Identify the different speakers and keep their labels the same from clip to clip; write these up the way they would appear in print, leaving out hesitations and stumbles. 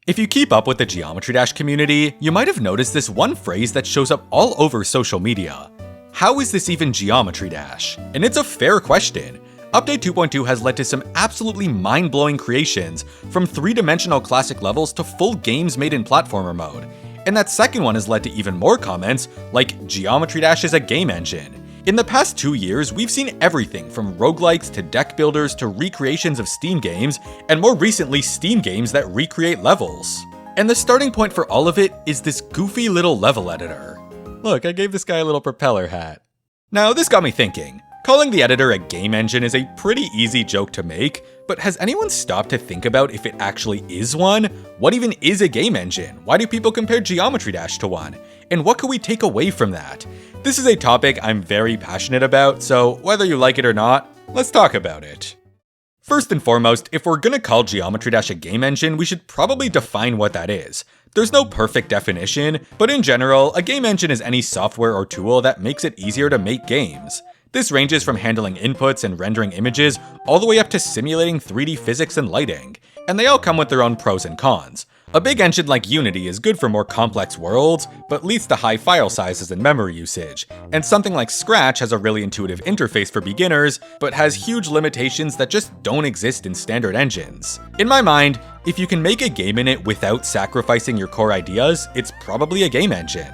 Speaker 1: If you keep up with the Geometry Dash community, you might have noticed this one phrase that shows up all over social media. How is this even Geometry Dash? And it's a fair question. Update 2.2 has led to some absolutely mind-blowing creations, from 3-dimensional classic levels to full games made in platformer mode. And that second one has led to even more comments, like Geometry Dash is a game engine. In the past 2 years, we've seen everything from roguelikes to deck builders to recreations of Steam games, and more recently Steam games that recreate levels. And the starting point for all of it is this goofy little level editor. Look, I gave this guy a little propeller hat. Now, this got me thinking. Calling the editor a game engine is a pretty easy joke to make, but has anyone stopped to think about if it actually is one? What even is a game engine? Why do people compare Geometry Dash to one? And what can we take away from that? This is a topic I'm very passionate about, so whether you like it or not, let's talk about it. First and foremost, if we're gonna call Geometry Dash a game engine, we should probably define what that is. There's no perfect definition, but in general, a game engine is any software or tool that makes it easier to make games. This ranges from handling inputs and rendering images all the way up to simulating 3D physics and lighting, and they all come with their own pros and cons. A big engine like Unity is good for more complex worlds, but leads to high file sizes and memory usage, and something like Scratch has a really intuitive interface for beginners, but has huge limitations that just don't exist in standard engines. In my mind, if you can make a game in it without sacrificing your core ideas, it's probably a game engine.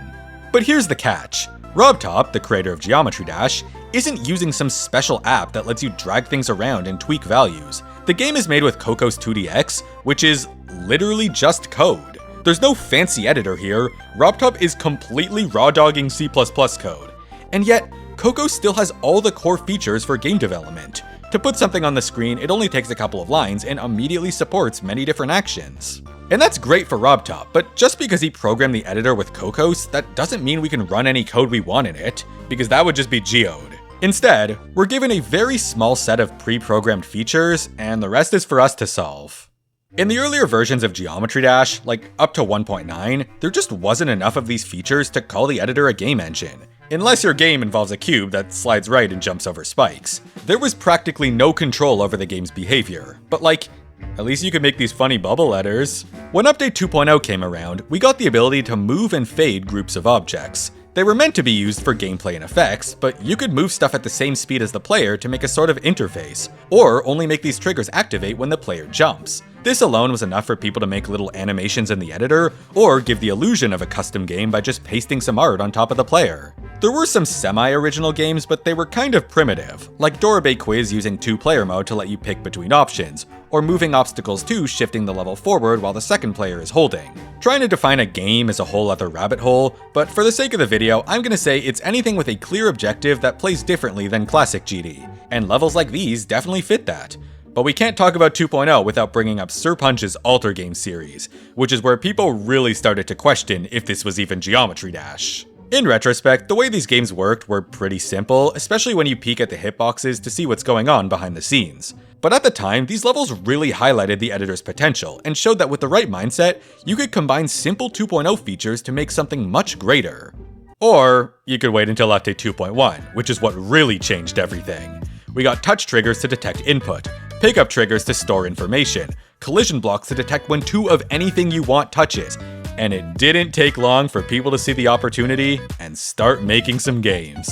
Speaker 1: But here's the catch. RobTop, the creator of Geometry Dash, isn't using some special app that lets you drag things around and tweak values. The game is made with Cocos 2DX, which is literally just code. There's no fancy editor here. RobTop is completely raw-dogging C++ code. And yet, Cocos still has all the core features for game development. To put something on the screen, it only takes a couple of lines and immediately supports many different actions. And that's great for RobTop, but just because he programmed the editor with Cocos, that doesn't mean we can run any code we want in it, because that would just be geode. Instead, we're given a very small set of pre-programmed features, and the rest is for us to solve. In the earlier versions of Geometry Dash, like up to 1.9, there just wasn't enough of these features to call the editor a game engine. Unless your game involves a cube that slides right and jumps over spikes. There was practically no control over the game's behavior, but like, at least you could make these funny bubble letters. When Update 2.0 came around, we got the ability to move and fade groups of objects. They were meant to be used for gameplay and effects, but you could move stuff at the same speed as the player to make a sort of interface, or only make these triggers activate when the player jumps. This alone was enough for people to make little animations in the editor, or give the illusion of a custom game by just pasting some art on top of the player. There were some semi-original games, but they were kind of primitive, like Dorabay Quiz using 2-player mode to let you pick between options, or moving obstacles 2 shifting the level forward while the second player is holding. Trying to define a game is a whole other rabbit hole, but for the sake of the video, I'm gonna say it's anything with a clear objective that plays differently than classic GD, and levels like these definitely fit that. But we can't talk about 2.0 without bringing up Sir Punch's Alter Game series, which is where people really started to question if this was even Geometry Dash. In retrospect, the way these games worked were pretty simple, especially when you peek at the hitboxes to see what's going on behind the scenes. But at the time, these levels really highlighted the editor's potential, and showed that with the right mindset, you could combine simple 2.0 features to make something much greater. Or, you could wait until Update 2.1, which is what really changed everything. We got touch triggers to detect input, pickup triggers to store information, collision blocks to detect when 2 of anything you want touches, and it didn't take long for people to see the opportunity and start making some games.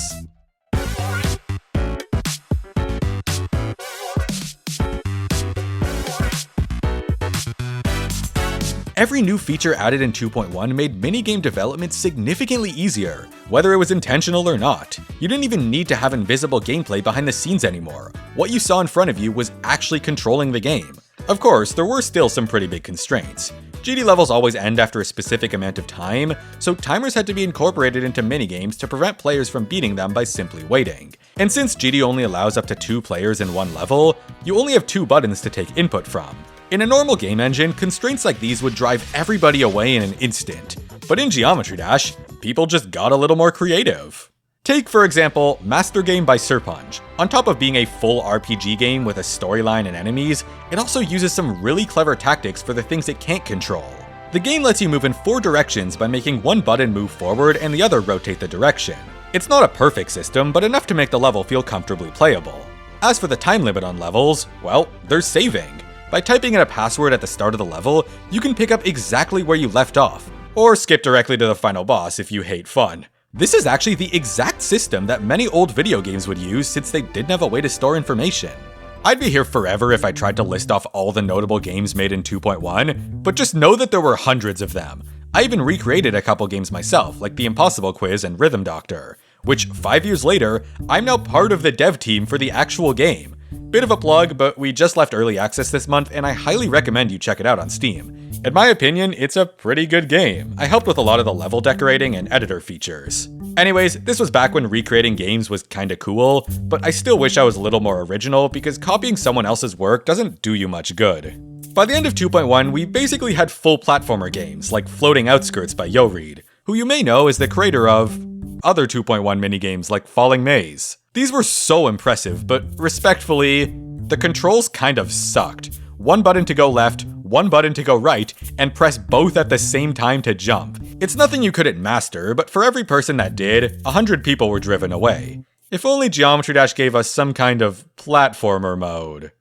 Speaker 1: Every new feature added in 2.1 made minigame development significantly easier, whether it was intentional or not. You didn't even need to have invisible gameplay behind the scenes anymore. What you saw in front of you was actually controlling the game. Of course, there were still some pretty big constraints. GD levels always end after a specific amount of time, so timers had to be incorporated into minigames to prevent players from beating them by simply waiting. And since GD only allows up to 2 players in one level, you only have 2 buttons to take input from. In a normal game engine, constraints like these would drive everybody away in an instant. But in Geometry Dash, people just got a little more creative. Take, for example, MasterGame by Sir Punch. On top of being a full RPG game with a storyline and enemies, it also uses some really clever tactics for the things it can't control. The game lets you move in 4 directions by making one button move forward and the other rotate the direction. It's not a perfect system, but enough to make the level feel comfortably playable. As for the time limit on levels, well, there's saving. By typing in a password at the start of the level, you can pick up exactly where you left off, or skip directly to the final boss if you hate fun. This is actually the exact system that many old video games would use since they didn't have a way to store information. I'd be here forever if I tried to list off all the notable games made in 2.1, but just know that there were hundreds of them. I even recreated a couple games myself, like the Impossible Quiz and Rhythm Doctor, which 5 years later, I'm now part of the dev team for the actual game. Bit of a plug, but we just left early access this month and I highly recommend you check it out on Steam. In my opinion, it's a pretty good game. I helped with a lot of the level decorating and editor features. Anyways, this was back when recreating games was kinda cool, but I still wish I was a little more original because copying someone else's work doesn't do you much good. By the end of 2.1, we basically had full platformer games like Floating Outskirts by YoReed, who you may know is the creator of other 2.1 minigames like Falling Maze. These were so impressive, but respectfully, the controls kind of sucked. One button to go left, one button to go right, and press both at the same time to jump. It's nothing you couldn't master, but for every person that did, 100 people were driven away. If only Geometry Dash gave us some kind of platformer mode.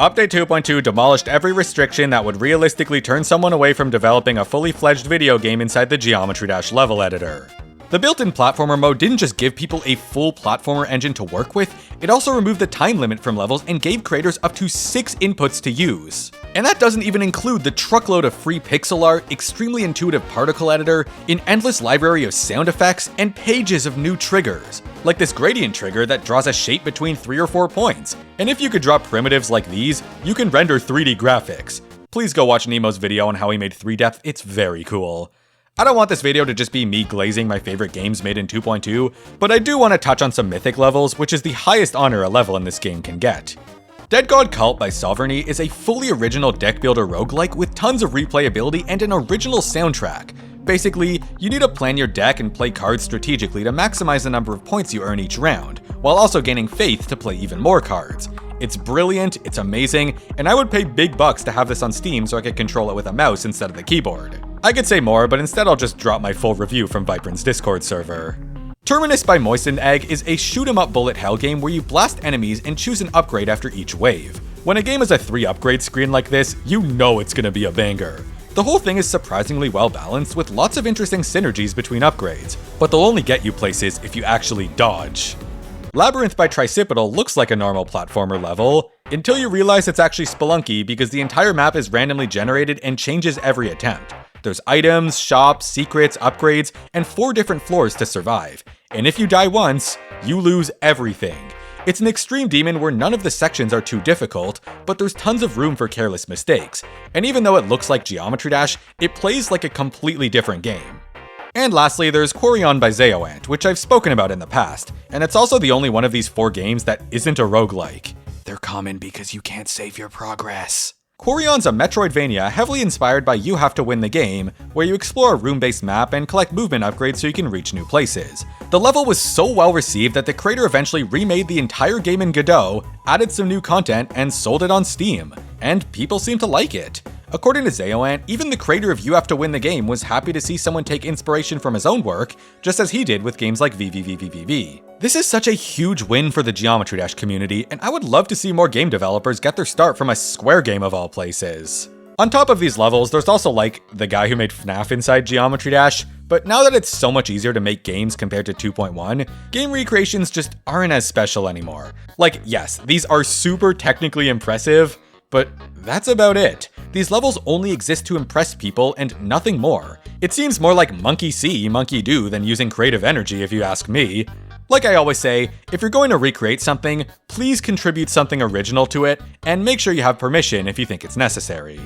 Speaker 1: Update 2.2 demolished every restriction that would realistically turn someone away from developing a fully fledged video game inside the Geometry Dash level editor. The built-in platformer mode didn't just give people a full platformer engine to work with, it also removed the time limit from levels and gave creators up to 6 inputs to use. And that doesn't even include the truckload of free pixel art, extremely intuitive particle editor, an endless library of sound effects, and pages of new triggers, like this gradient trigger that draws a shape between 3 or 4 points. And if you could draw primitives like these, you can render 3D graphics. Please go watch Nemo's video on how he made 3depth, it's very cool. I don't want this video to just be me glazing my favorite games made in 2.2, but I do want to touch on some mythic levels, which is the highest honor a level in this game can get. Dead God Cult by Soverney is a fully original deck builder roguelike with tons of replayability and an original soundtrack. Basically, you need to plan your deck and play cards strategically to maximize the number of points you earn each round, while also gaining faith to play even more cards. It's brilliant, it's amazing, and I would pay big bucks to have this on Steam so I could control it with a mouse instead of the keyboard. I could say more, but instead I'll just drop my full review from Vibrant's Discord server. Terminus by Moistened Egg is a shoot-'em-up bullet hell game where you blast enemies and choose an upgrade after each wave. When a game has a 3 upgrade screen like this, you know it's gonna be a banger. The whole thing is surprisingly well balanced with lots of interesting synergies between upgrades, but they'll only get you places if you actually dodge. Labyrinth by Tricipital looks like a normal platformer level, until you realize it's actually Spelunky because the entire map is randomly generated and changes every attempt. There's items, shops, secrets, upgrades, and 4 different floors to survive. And if you die once, you lose everything. It's an extreme demon where none of the sections are too difficult, but there's tons of room for careless mistakes. And even though it looks like Geometry Dash, it plays like a completely different game. And lastly, there's Quarion by Zejoant, which I've spoken about in the past, and it's also the only one of these 4 games that isn't a roguelike. They're common because you can't save your progress. Quarion's a Metroidvania heavily inspired by You Have to Win the Game, where you explore a room-based map and collect movement upgrades so you can reach new places. The level was so well received that the creator eventually remade the entire game in Godot, added some new content, and sold it on Steam. And people seem to like it. According to Zejoant, even the creator of You Have to Win the Game was happy to see someone take inspiration from his own work, just as he did with games like VVVVVV. This is such a huge win for the Geometry Dash community, and I would love to see more game developers get their start from a Square game of all places. On top of these levels, there's also like the guy who made FNAF inside Geometry Dash, but now that it's so much easier to make games compared to 2.1, game recreations just aren't as special anymore. Like, yes, these are super technically impressive, but that's about it. These levels only exist to impress people and nothing more. It seems more like monkey see, monkey do than using creative energy if you ask me. Like I always say, if you're going to recreate something, please contribute something original to it, and make sure you have permission if you think it's necessary.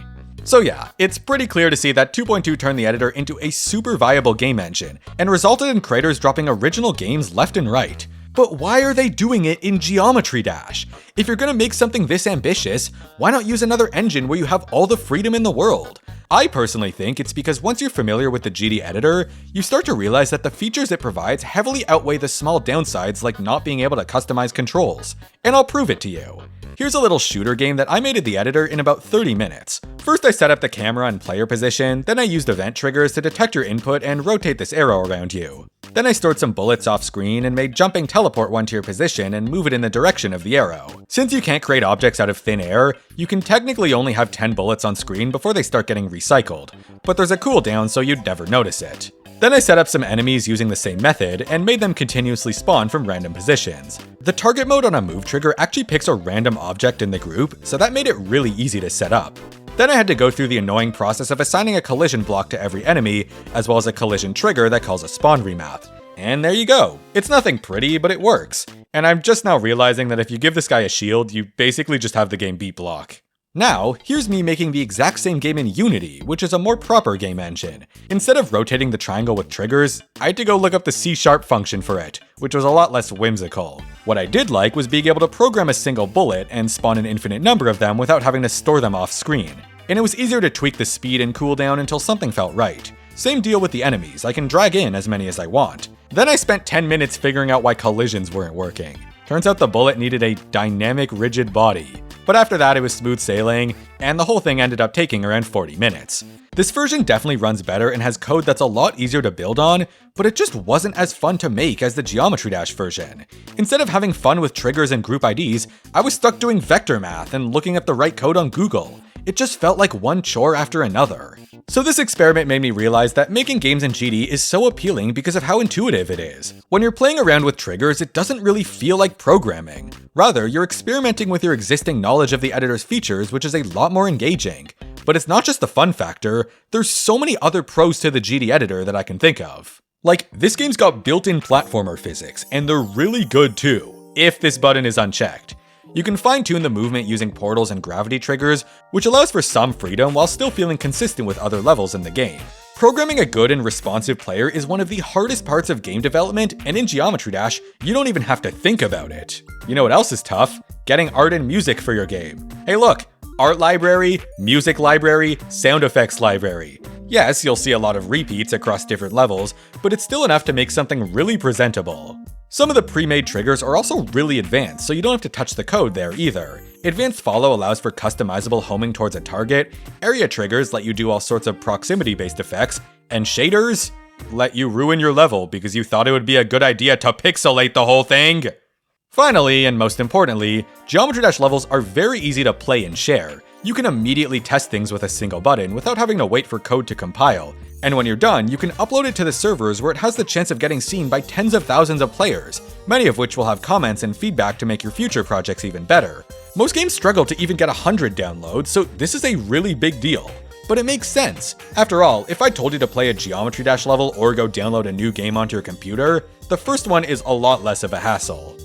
Speaker 1: So yeah, it's pretty clear to see that 2.2 turned the editor into a super viable game engine, and resulted in creators dropping original games left and right. But why are they doing it in Geometry Dash? If you're gonna make something this ambitious, why not use another engine where you have all the freedom in the world? I personally think it's because once you're familiar with the GD editor, you start to realize that the features it provides heavily outweigh the small downsides like not being able to customize controls. And I'll prove it to you. Here's a little shooter game that I made in the editor in about 30 minutes. First I set up the camera and player position, then I used event triggers to detect your input and rotate this arrow around you. Then I stored some bullets off screen and made jumping teleport one to your position and move it in the direction of the arrow. Since you can't create objects out of thin air, you can technically only have 10 bullets on screen before they start getting recycled, but there's a cooldown so you'd never notice it. Then I set up some enemies using the same method and made them continuously spawn from random positions. The target mode on a move trigger actually picks a random object in the group, so that made it really easy to set up. Then I had to go through the annoying process of assigning a collision block to every enemy, as well as a collision trigger that calls a spawn remap. And there you go. It's nothing pretty, but it works. And I'm just now realizing that if you give this guy a shield, you basically just have the game beat block. Now, here's me making the exact same game in Unity, which is a more proper game engine. Instead of rotating the triangle with triggers, I had to go look up the C# function for it, which was a lot less whimsical. What I did like was being able to program a single bullet and spawn an infinite number of them without having to store them off screen. And it was easier to tweak the speed and cooldown until something felt right. Same deal with the enemies, I can drag in as many as I want. Then I spent 10 minutes figuring out why collisions weren't working. Turns out the bullet needed a dynamic rigid body. But after that it was smooth sailing, and the whole thing ended up taking around 40 minutes. This version definitely runs better and has code that's a lot easier to build on, but it just wasn't as fun to make as the Geometry Dash version. Instead of having fun with triggers and group IDs, I was stuck doing vector math and looking up the right code on Google. It just felt like one chore after another. So this experiment made me realize that making games in GD is so appealing because of how intuitive it is. When you're playing around with triggers, it doesn't really feel like programming. Rather, you're experimenting with your existing knowledge of the editor's features, which is a lot more engaging. But it's not just the fun factor, there's so many other pros to the GD editor that I can think of. Like, this game's got built-in platformer physics, and they're really good too, if this button is unchecked. You can fine-tune the movement using portals and gravity triggers, which allows for some freedom while still feeling consistent with other levels in the game. Programming a good and responsive player is one of the hardest parts of game development, and in Geometry Dash, you don't even have to think about it. You know what else is tough? Getting art and music for your game. Hey look, art library, music library, sound effects library. Yes, you'll see a lot of repeats across different levels, but it's still enough to make something really presentable. Some of the pre-made triggers are also really advanced, so you don't have to touch the code there either. Advanced Follow allows for customizable homing towards a target, area triggers let you do all sorts of proximity-based effects, and shaders let you ruin your level because you thought it would be a good idea to pixelate the whole thing. Finally, and most importantly, Geometry Dash levels are very easy to play and share. You can immediately test things with a single button without having to wait for code to compile, and when you're done, you can upload it to the servers where it has the chance of getting seen by tens of thousands of players, many of which will have comments and feedback to make your future projects even better. Most games struggle to even get 100 downloads, so this is a really big deal. But it makes sense. After all, if I told you to play a Geometry Dash level or go download a new game onto your computer, the first one is a lot less of a hassle.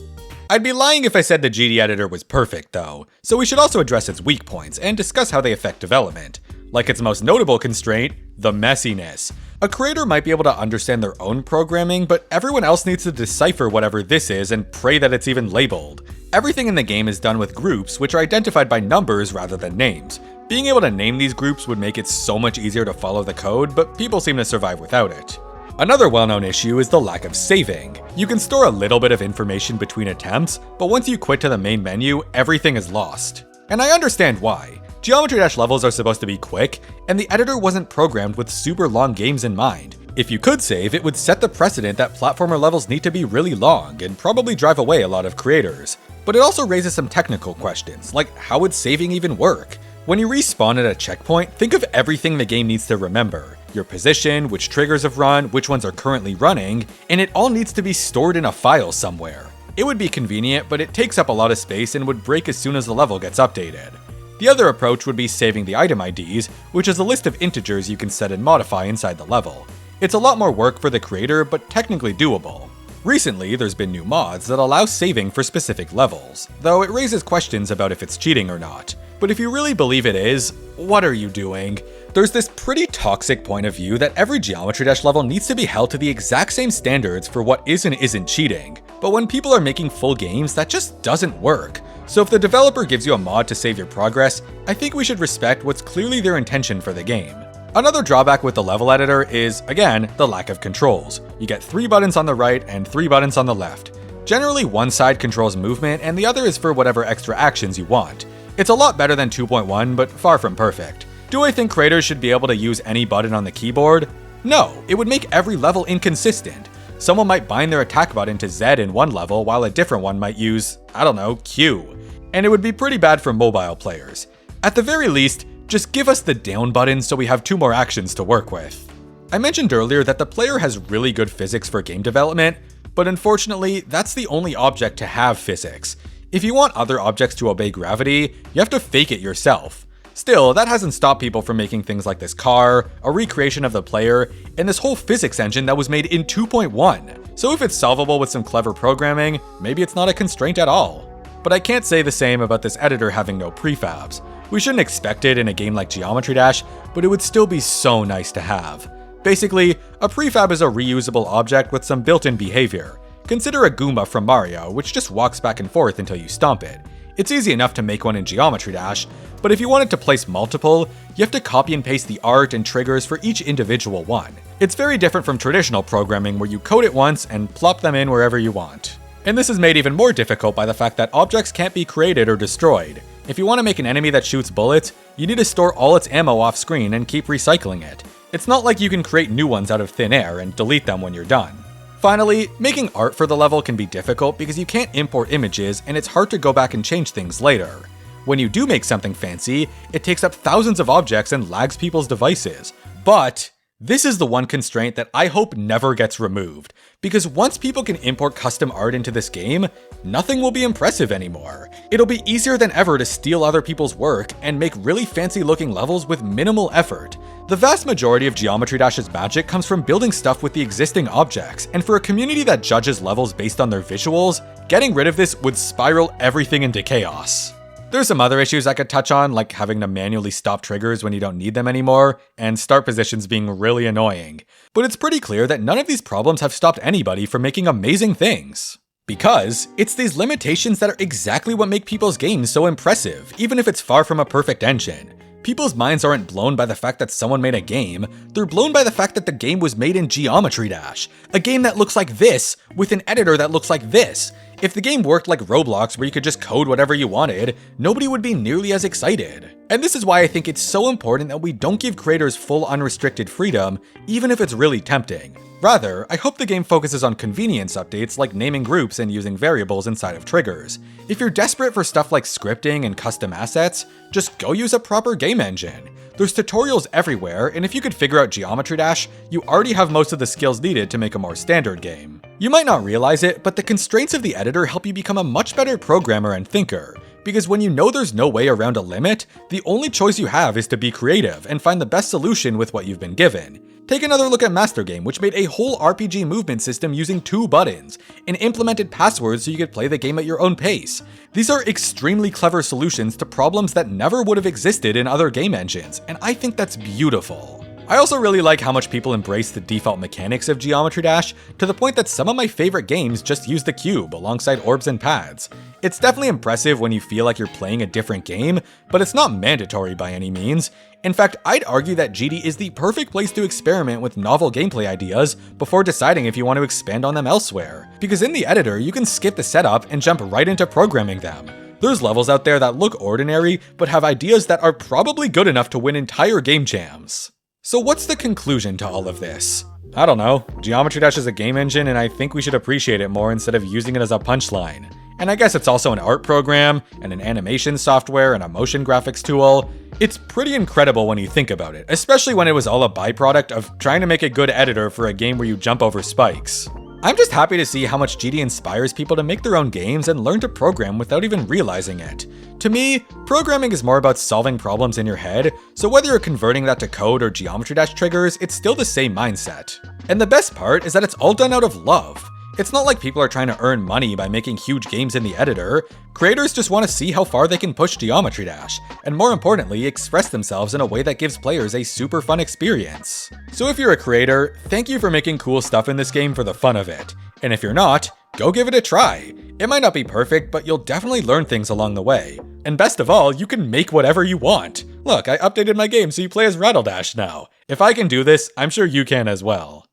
Speaker 1: I'd be lying if I said the GD editor was perfect though, so we should also address its weak points and discuss how they affect development. Like its most notable constraint, the messiness. A creator might be able to understand their own programming, but everyone else needs to decipher whatever this is and pray that it's even labeled. Everything in the game is done with groups, which are identified by numbers rather than names. Being able to name these groups would make it so much easier to follow the code, but people seem to survive without it. Another well-known issue is the lack of saving. You can store a little bit of information between attempts, but once you quit to the main menu, everything is lost. And I understand why. Geometry Dash levels are supposed to be quick, and the editor wasn't programmed with super long games in mind. If you could save, it would set the precedent that platformer levels need to be really long and probably drive away a lot of creators. But it also raises some technical questions, like how would saving even work? When you respawn at a checkpoint, think of everything the game needs to remember. Your position, which triggers have run, which ones are currently running, and it all needs to be stored in a file somewhere. It would be convenient, but it takes up a lot of space and would break as soon as the level gets updated. The other approach would be saving the item IDs, which is a list of integers you can set and modify inside the level. It's a lot more work for the creator, but technically doable. Recently, there's been new mods that allow saving for specific levels, though it raises questions about if it's cheating or not. But if you really believe it is, what are you doing? There's this pretty toxic point of view that every Geometry Dash level needs to be held to the exact same standards for what is and isn't cheating. But when people are making full games, that just doesn't work. So if the developer gives you a mod to save your progress, I think we should respect what's clearly their intention for the game. Another drawback with the level editor is, again, the lack of controls. You get 3 buttons on the right and 3 buttons on the left. Generally, one side controls movement and the other is for whatever extra actions you want. It's a lot better than 2.1, but far from perfect. Do I think creators should be able to use any button on the keyboard? No, it would make every level inconsistent. Someone might bind their attack button to Z in one level while a different one might use, I don't know, Q. And it would be pretty bad for mobile players. At the very least, just give us the down button so we have 2 more actions to work with. I mentioned earlier that the player has really good physics for game development, but unfortunately, that's the only object to have physics. If you want other objects to obey gravity, you have to fake it yourself. Still, that hasn't stopped people from making things like this car, a recreation of the player, and this whole physics engine that was made in 2.1. So if it's solvable with some clever programming, maybe it's not a constraint at all. But I can't say the same about this editor having no prefabs. We shouldn't expect it in a game like Geometry Dash, but it would still be so nice to have. Basically, a prefab is a reusable object with some built-in behavior. Consider a Goomba from Mario, which just walks back and forth until you stomp it. It's easy enough to make one in Geometry Dash, but if you wanted to place multiple, you have to copy and paste the art and triggers for each individual one. It's very different from traditional programming where you code it once and plop them in wherever you want. And this is made even more difficult by the fact that objects can't be created or destroyed. If you want to make an enemy that shoots bullets, you need to store all its ammo off screen and keep recycling it. It's not like you can create new ones out of thin air and delete them when you're done. Finally, making art for the level can be difficult because you can't import images and it's hard to go back and change things later. When you do make something fancy, it takes up thousands of objects and lags people's devices. But this is the one constraint that I hope never gets removed, because once people can import custom art into this game, nothing will be impressive anymore. It'll be easier than ever to steal other people's work and make really fancy looking levels with minimal effort. The vast majority of Geometry Dash's magic comes from building stuff with the existing objects, and for a community that judges levels based on their visuals, getting rid of this would spiral everything into chaos. There's some other issues I could touch on, like having to manually stop triggers when you don't need them anymore, and start positions being really annoying. But it's pretty clear that none of these problems have stopped anybody from making amazing things. Because it's these limitations that are exactly what make people's games so impressive, even if it's far from a perfect engine. People's minds aren't blown by the fact that someone made a game, they're blown by the fact that the game was made in Geometry Dash, a game that looks like this, with an editor that looks like this. If the game worked like Roblox where you could just code whatever you wanted, nobody would be nearly as excited. And this is why I think it's so important that we don't give creators full unrestricted freedom, even if it's really tempting. Rather, I hope the game focuses on convenience updates like naming groups and using variables inside of triggers. If you're desperate for stuff like scripting and custom assets, just go use a proper game engine. There's tutorials everywhere, and if you could figure out Geometry Dash, you already have most of the skills needed to make a more standard game. You might not realize it, but the constraints of the editor help you become a much better programmer and thinker. Because when you know there's no way around a limit, the only choice you have is to be creative and find the best solution with what you've been given. Take another look at MasterGame, which made a whole RPG movement system using 2 buttons, and implemented passwords so you could play the game at your own pace. These are extremely clever solutions to problems that never would have existed in other game engines, and I think that's beautiful. I also really like how much people embrace the default mechanics of Geometry Dash, to the point that some of my favorite games just use the cube alongside orbs and pads. It's definitely impressive when you feel like you're playing a different game, but it's not mandatory by any means. In fact, I'd argue that GD is the perfect place to experiment with novel gameplay ideas before deciding if you want to expand on them elsewhere. Because in the editor, you can skip the setup and jump right into programming them. There's levels out there that look ordinary, but have ideas that are probably good enough to win entire game jams. So what's the conclusion to all of this? I don't know. Geometry Dash is a game engine and I think we should appreciate it more instead of using it as a punchline. And I guess it's also an art program, and an animation software, and a motion graphics tool. It's pretty incredible when you think about it, especially when it was all a byproduct of trying to make a good editor for a game where you jump over spikes. I'm just happy to see how much GD inspires people to make their own games and learn to program without even realizing it. To me, programming is more about solving problems in your head, so whether you're converting that to code or Geometry Dash triggers, it's still the same mindset. And the best part is that it's all done out of love. It's not like people are trying to earn money by making huge games in the editor. Creators just want to see how far they can push Geometry Dash, and more importantly, express themselves in a way that gives players a super fun experience. So if you're a creator, thank you for making cool stuff in this game for the fun of it. And if you're not, go give it a try. It might not be perfect, but you'll definitely learn things along the way. And best of all, you can make whatever you want. Look, I updated my game so you play as Rattledash now. If I can do this, I'm sure you can as well.